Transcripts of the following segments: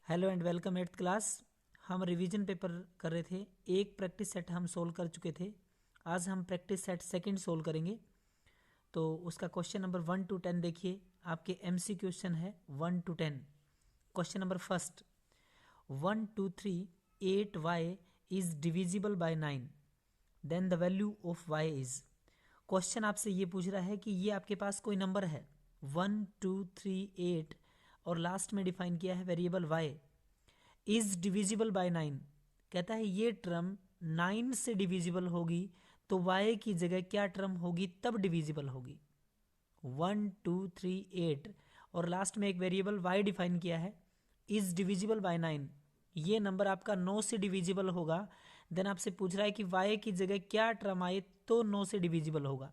Hello and welcome eighth class. हम revision paper कर रहे थे। एक प्रैक्टिस सेट हम सोल्व कर चुके थे। आज हम प्रैक्टिस सेट सेकंड सोल्व करेंगे। तो उसका क्वेश्चन नंबर 1 to 10 देखिए। आपके एमसी क्वेश्चन है 1 to 10। Question number first, 1 2 3 8 y is divisible by 9, then the value of y is. Question आपसे ये पूछ रहा है कि ये आपके पास कोई नंबर है 1 2 3 8 और लास्ट में डिफाइन किया है variable y is divisible by 9। कहता है ये टर्म 9 से डिविजिबल होगी तो y की जगह क्या टर्म होगी तब डिविजिबल होगी। 1 2 3 8 और लास्ट में एक वेरिएबल y डिफाइन किया है इज डिविजिबल बाय 9। ये नंबर आपका 9 से डिविजिबल होगा। देन आपसे पूछ रहा है कि y की जगह क्या टर्म आए तो 9 से डिविजिबल होगा।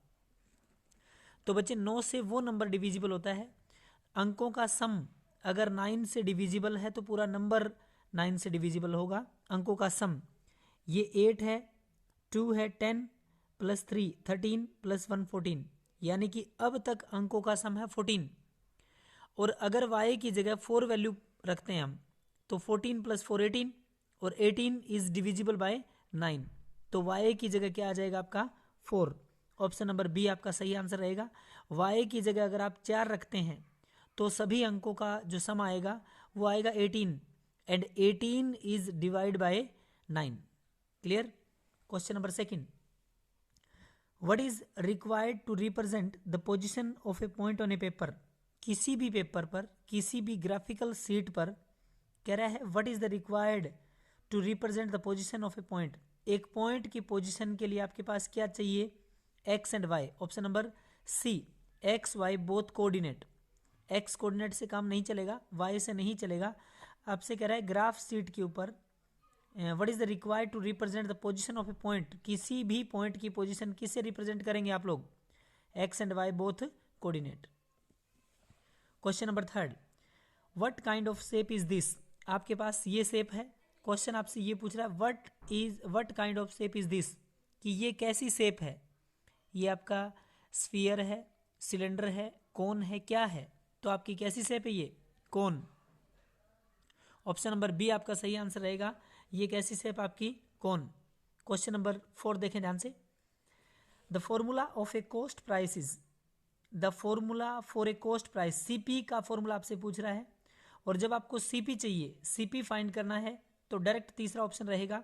तो बच्चे 9 से वो नंबर डिविजिबल होता है, अंकों का सम अगर 9 से डिविजिबल है तो पूरा नंबर 9 से डिविजिबल होगा। अंकों का सम ये 8 है, 2 है, 10 + 3 13 + 1 14, यानी कि अब तक अंकों का सम है 14। और अगर y की जगह 4 वैल्यू रखते हैं हम तो 14 + 4 18 और 18 इज डिविजिबल बाय 9। तो y की जगह क्या आ जाएगा आपका 4। ऑप्शन नंबर बी आपका सही आंसर रहेगा। y की जगह अगर आप 4 रखते हैं तो सभी अंकों का जो सम आएगा वो आएगा 18 and 18 is divide by 9। Clear. Question number second, what is required to represent the position of a point on a paper. किसी भी पेपर पर, किसी भी ग्राफिकल शीट पर कह रहा है what is the required to represent the position of a point. एक पॉइंट की पोजीशन के लिए आपके पास क्या चाहिए, x and y. Option number C, x y both coordinate. X coordinate से काम नहीं चलेगा, वाई से नहीं चलेगा। आपसे कह रहा है ग्राफ शीट के ऊपर what is the required to represent the position of a point. किसी भी पॉइंट की पोजीशन किससे रिप्रेजेंट करेंगे आप लोग, x and y both coordinate. Question number third, what kind of shape is this. आपके पास ये शेप है। क्वेश्चन आपसे ये पूछ रहा है what kind of shape is this, कि ये कैसी शेप है। ये आपका स्फीयर है, सिलेंडर है, कोन है, क्या है। तो आपकी कैसी शेप है, ये कोन। ऑप्शन नंबर बी आपका सही आंसर रहेगा। ये कैसी शेप आपकी कोन। क्वेश्चन नंबर 4 देखें ध्यान से। The formula of A cost price is. The formula for a cost price, CP का फॉर्मूला आपसे पूछ रहा है। और जब आपको सीपी चाहिए, सीपी फाइंड करना है तो डायरेक्ट तीसरा ऑप्शन रहेगा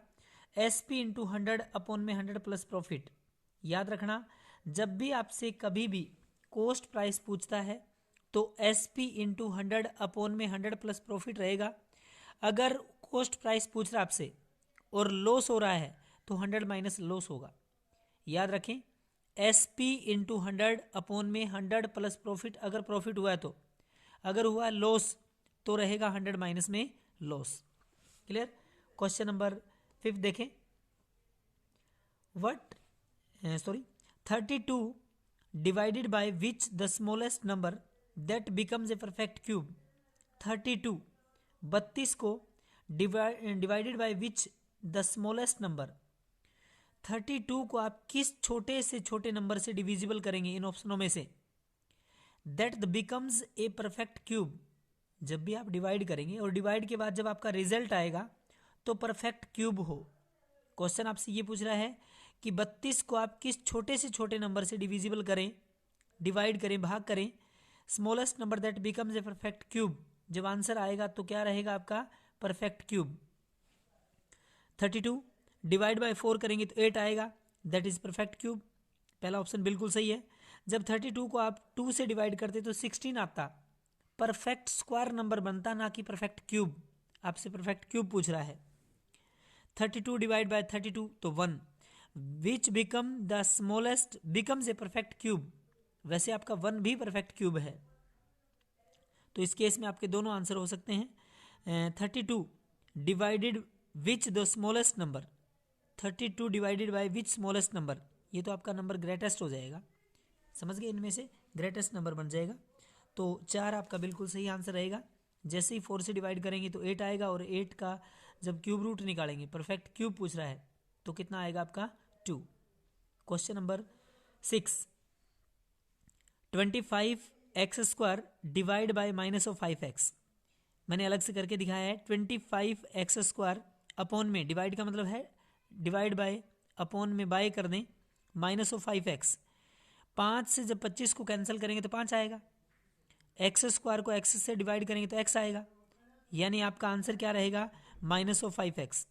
एसपी इंटू 100 अपॉन में 100 प्लस प्रॉफिट। याद रखना, जब भी आपसे कभी भी कॉस्ट प्राइस पूछता है तो एसपी इंटू 100 अपॉन में 100 प्लस प्रॉफिट रहेगा। अगर कॉस्ट प्राइस पूछ रहा है आपसे और लॉस हो रहा है तो 100 माइनस लॉस होगा। याद रखें, एस पी इंटू 100 अपॉन में 100 प्लस प्रॉफिट। अगर प्रॉफिट हुआ है तो, अगर हुआ लॉस तो रहेगा 100 माइनस में लॉस। क्लियर। क्वेश्चन नंबर 5 देखें। What 32 divided by which the smallest number that becomes a perfect cube. 32 को divided by which the smallest number. 32 को आप किस छोटे से छोटे नंबर से डिविजिबल करेंगे इन ऑप्शनों में से, that the becomes a perfect cube. जब भी आप डिवाइड करेंगे और डिवाइड के बाद जब आपका रिजल्ट आएगा तो परफेक्ट क्यूब हो। क्वेश्चन आपसे ये पूछ रहा है कि 32 को आप किस छोटे से छोटे नंबर से डिविजिबल करें, डिवाइड करें, भाग करें। Smallest number that becomes a perfect cube. जब आंसर आएगा तो क्या रहेगा आपका परफेक्ट क्यूब। 32 डिवाइड बाय 4 करेंगे तो 8 आएगा, दैट इज परफेक्ट क्यूब। पहला ऑप्शन बिल्कुल सही है। जब 32 को आप 2 से डिवाइड करते तो 16 आता, परफेक्ट स्क्वायर नंबर बनता, ना कि परफेक्ट क्यूब। आपसे परफेक्ट क्यूब पूछ रहा है। 32 डिवाइड बाय 32 तो 1, विच become the smallest becomes a perfect cube. वैसे आपका 1 भी परफेक्ट क्यूब है, तो इस केस में आपके दोनों आंसर हो सकते हैं। 32 divided which the smallest number. 32 divided by which smallest number, ये तो आपका नंबर ग्रेटेस्ट हो जाएगा। समझ गए, इनमें से ग्रेटेस्ट नंबर बन जाएगा। तो 4 आपका बिल्कुल सही आंसर रहेगा। जैसे ही 4 से डिवाइड करेंगे तो 8 आएगा, और 8 का जब क्यूब रूट निकालेंगे, परफेक्ट क्यूब पूछ रहा है, तो कितना आएगा आपका 2। Question number 6, 25x² divide by -5x। मैंने अलग से करके दिखाया है। 25x² अपॉन में, डिवाइड का मतलब है डिवाइड बाय, अपॉन में बाय कर दें -5x। 5 से जब 25 को कैंसिल करेंगे तो 5 आएगा, x² को x से डिवाइड करेंगे तो x आएगा, यानी आपका आंसर क्या रहेगा -5x।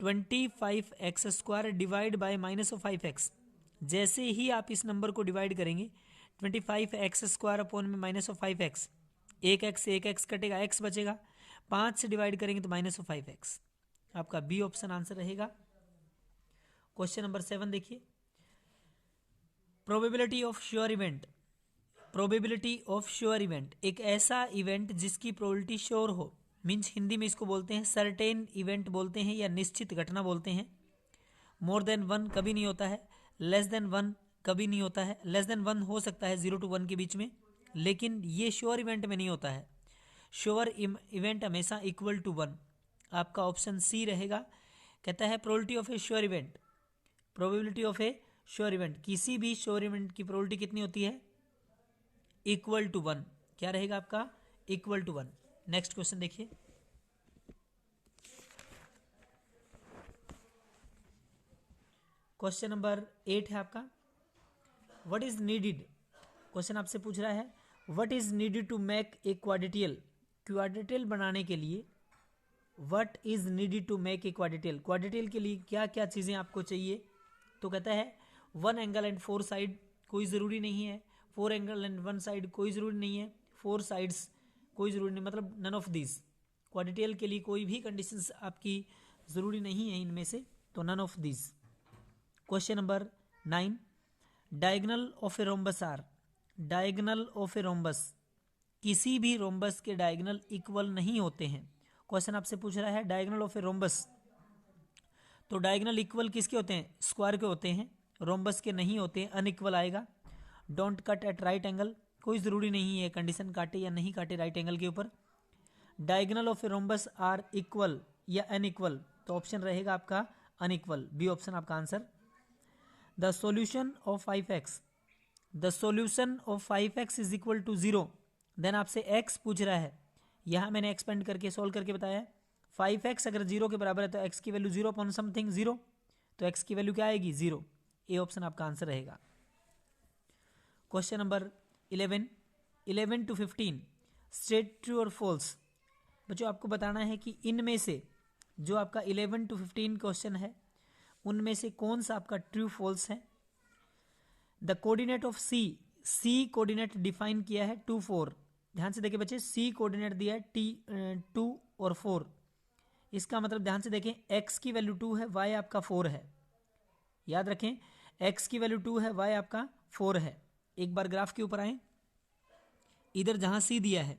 25x² divide by -5x। जैसे ही आप इस नंबर को डिवाइड करेंगे 25x² अपॉन में -5x, एक x कटेगा, x बचेगा, 5 से डिवाइड करेंगे तो -5x। आपका बी ऑप्शन आंसर रहेगा। क्वेश्चन नंबर 7 देखिए, probability of sure event. Probability of sure event, एक ऐसा इवेंट जिसकी प्रोबेबिलिटी श्योर हो, मीन्स हिंदी में इसको बोलते हैं सर्टेन इवेंट बोलते हैं या निश्चित घटना बोलते हैं। मोर देन 1 कभी नहीं होता है, लेस देन 1 कभी नहीं होता है, लेस देन 1 हो सकता है 0 to 1 के बीच में, लेकिन ये श्योर इवेंट में नहीं होता है। श्योर इवेंट हमेशा इक्वल टू 1। आपका ऑप्शन सी रहेगा। कहता है probability of A sure event, probability of A sure event, किसी भी श्योर इवेंट की प्रोबेबिलिटी कितनी होती है इक्वल टू 1। क्या रहेगा आपका इक्वल टू 1। नेक्स्ट क्वेश्चन देखिए, क्वेश्चन नंबर 8 है आपका, व्हाट इज नीडेड। क्वेश्चन आपसे पूछ रहा है what is needed to make a quadrilateral. Quadrilateral बनाने के लिए what is needed to make a quadrilateral, quadrilateral के लिए क्या क्या चीज़ें आपको चाहिए। तो कहता है 1 एंगल एंड 4 साइड, कोई ज़रूरी नहीं है। 4 एंगल एंड 1 साइड, कोई ज़रूरी नहीं है। 4 साइड्स, कोई ज़रूरी नहीं, मतलब नन ऑफ दिस। क्वाड्रेटियल के लिए कोई भी कंडीशंस आपकी ज़रूरी नहीं है इनमें से, तो none of this. Question number 9, diagonal of a rhombus are. Diagonal of a rhombus, किसी भी रोम्बस के डायगोनल इक्वल नहीं होते हैं। क्वेश्चन आपसे पूछ रहा है डायगोनल ऑफ ए रोम्बस, तो डायगोनल इक्वल किसके होते हैं, स्क्वायर के होते हैं, रोम्बस के नहीं होते, अनइक्वल आएगा। Don't cut at right angle, कोई ज़रूरी नहीं है कंडीशन काटे या नहीं काटे राइट एंगल के ऊपर। Diagonal of a rhombus are equal या अनइक्वल, तो ऑप्शन रहेगा आपका अनइक्वल, बी ऑप्शन आपका answer. The solution of 5x, the solution of 5x is equal to 0। Then आपसे x पूछ रहा है, यहाँ मैंने एक्सपेंड करके सोल्व करके बताया है 5x अगर 0 के बराबर है तो x की वैल्यू 0 अपॉन समथिंग 0, तो x की वैल्यू क्या आएगी 0। ए ऑप्शन आपका आंसर रहेगा। Question number 11 to 15, state true और फॉल्स। बच्चों आपको बताना है कि इनमें से जो आपका 11 to 15 क्वेश्चन है उनमें से कौन सा आपका ट्रू फॉल्स है। The coordinate of C coordinate define किया है 2 4। ध्यान से देखिए बच्चे, सी कोऑर्डिनेट दिया है 2 और 4। इसका मतलब ध्यान से देखें, x की वैल्यू 2 है, y आपका 4 है। याद रखें x की वैल्यू 2 है, y आपका 4 है। एक बार ग्राफ के ऊपर आए, इधर जहां c दिया है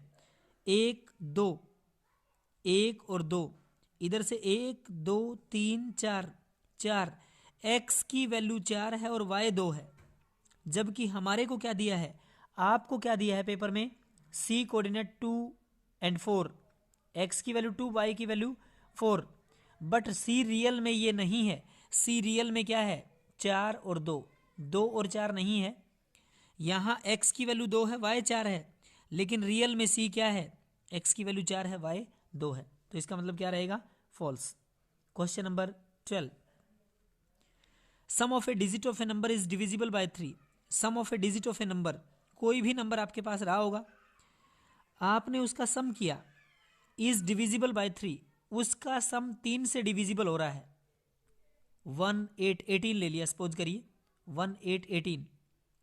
1 2, 1 और 2, इधर से 1 2 3 4 4, x की वैल्यू 4 है और y 2 है। जबकि हमारे को क्या दिया है, आपको क्या दिया है पेपर में, c कोऑर्डिनेट 2 एंड 4, x की वैल्यू 2, y की वैल्यू 4। बट c रियल में ये नहीं है, c रियल में क्या है 4 और 2, 2 और 4 नहीं है। यहाँ x की वैल्यू 2 है, y 4 है, लेकिन रियल में c क्या है, x की वैल्यू 4 है, y 2 है। तो इसका मतलब क्या रहेगा false. Question number 12, sum of a digit of a number is divisible by 3। Sum of a digit of a number, कोई भी नंबर आपके पास रहा होगा, आपने उसका सम किया, इज डिविजिबल बाय 3, उसका सम 3 से डिविजिबल हो रहा है। 1 8 18 ले लिया, सपोज करिए 1 8 18,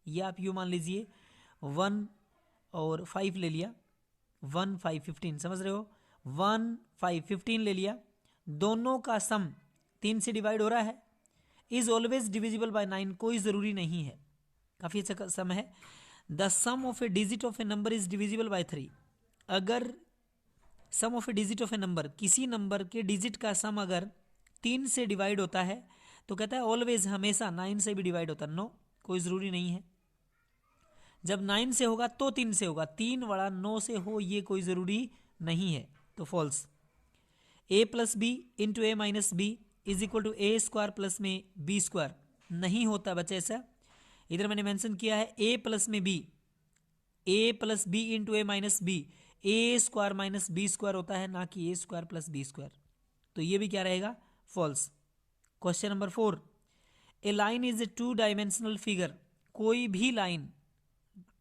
ये आप यूँ मान लीजिए 1 और 5 ले लिया, 1 5 15, समझ रहे हो, 1 5 15 ले लिया, दोनों का सम 3 से डिवाइड हो रहा है। इज ऑलवेज डिविजिबल बाय 9, कोई ज़रूरी नहीं है, काफ़ी अच्छा सम है। The sum of a digit of a number is divisible by 3। अगर sum of a digit of a number, किसी नंबर के डिजिट का सम अगर 3 से डिवाइड होता है तो कहता है ऑलवेज, हमेशा 9 से भी डिवाइड होता है। नो, कोई ज़रूरी नहीं है। जब 9 से होगा तो 3 से होगा, 3 वाला 9 से हो ये कोई ज़रूरी नहीं है, तो false. a plus b into a minus b is equal to a square plus में बी स्क्वायर, नहीं होता बच्चे ऐसा। इधर मैंने मेंशन किया है a प्लस में b, a plus b into a minus b a square minus b square होता है, ना कि a square plus b square. तो ये भी क्या रहेगा, false. Question number 4, a line is a 2 dimensional figure. कोई भी लाइन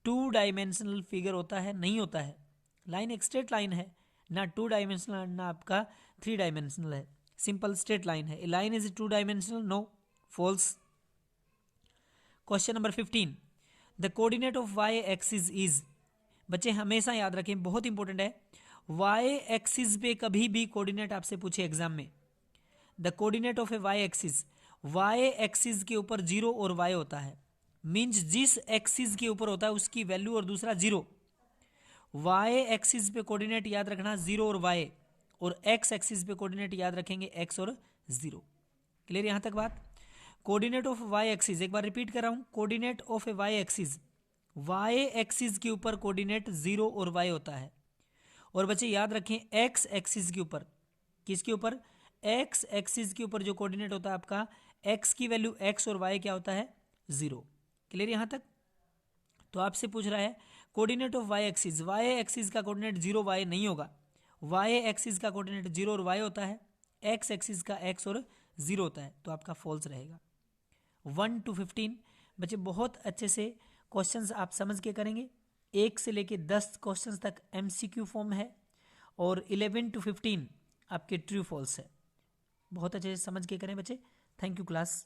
2 डायमेंशनल फिगर होता है, नहीं होता है। लाइन एक स्ट्रेट लाइन है, ना 2 डायमेंशनल ना आपका 3 डायमेंशनल है, सिंपल स्ट्रेट लाइन है। A line is 2 dimensional, no, false. Question number 15, the coordinate of Y axis is. बच्चे हमेशा याद रखें, बहुत इंपॉर्टेंट है, वाई एक्सिस पे कभी भी कोऑर्डिनेट आपसे पूछे एग्जाम में, the coordinate of a y axis, y axis के ऊपर 0 और y होता है, मींस जिस एक्सिस के ऊपर होता है उसकी वैल्यू और दूसरा 0। वाई एक्सिस पे कोऑर्डिनेट याद रखना 0 और y, और x एक्सिस पे कोऑर्डिनेट याद रखेंगे x और 0। क्लियर यहां तक बात। कोऑर्डिनेट ऑफ वाई एक्सिस, एक बार रिपीट कर रहा हूं, coordinate of a y axis, y axis के ऊपर कोऑर्डिनेट 0 और y होता है। और बच्चे याद रखें x एक्सिस के ऊपर, किसके ऊपर, x एक्सिस के ऊपर जो कोऑर्डिनेट होता है आपका, x की वैल्यू x और y क्या होता है, 0। क्लियर यहां तक। तो आपसे पूछ रहा है coordinate of y axis, y axis का कोऑर्डिनेट 0 y नहीं होगा, y एक्सिस का कोऑर्डिनेट 0 और y होता है, x एक्सिस का x और 0 होता है, तो आपका फॉल्स रहेगा। 1 to 15 बच्चे बहुत अच्छे से क्वेश्चंस आप समझ के करेंगे। 1 से लेके 10 क्वेश्चंस तक MCQ फॉर्म है, और 11 to 15 आपके ट्रू फॉल्स है। बहुत अच्छे से समझ के करें बच्चे। Thank you class.